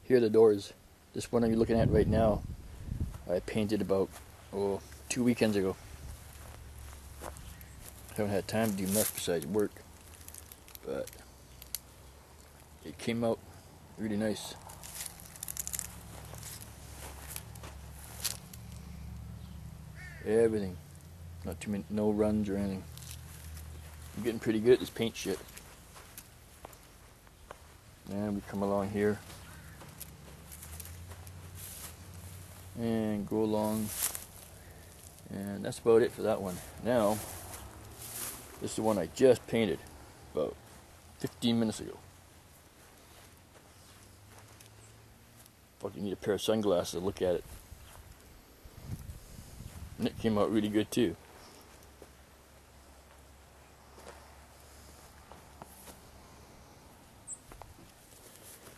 Here are the doors. This one you're looking at right now, I painted about 2 weekends ago. Haven't had time to do much besides work, but it came out really nice. Everything, not too many, no runs or anything. I'm getting pretty good at this paint shit. And we come along here and go along, and that's about it for that one. Now, this is the one I just painted about 15 minutes ago. Fucking need a pair of sunglasses to look at it. And it came out really good too.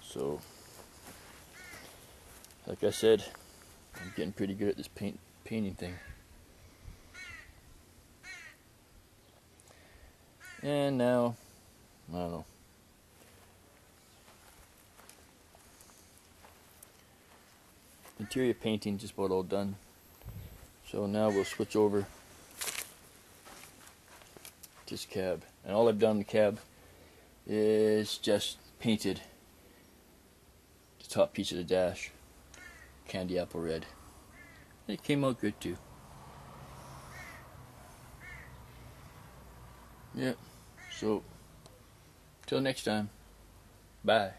So, like I said, I'm getting pretty good at this painting thing. And now, I don't know. Interior painting just about all done. So now we'll switch over to this cab. And all I've done in the cab is just painted the top piece of the dash candy apple red. And it came out good too. Yeah. So, till next time. Bye.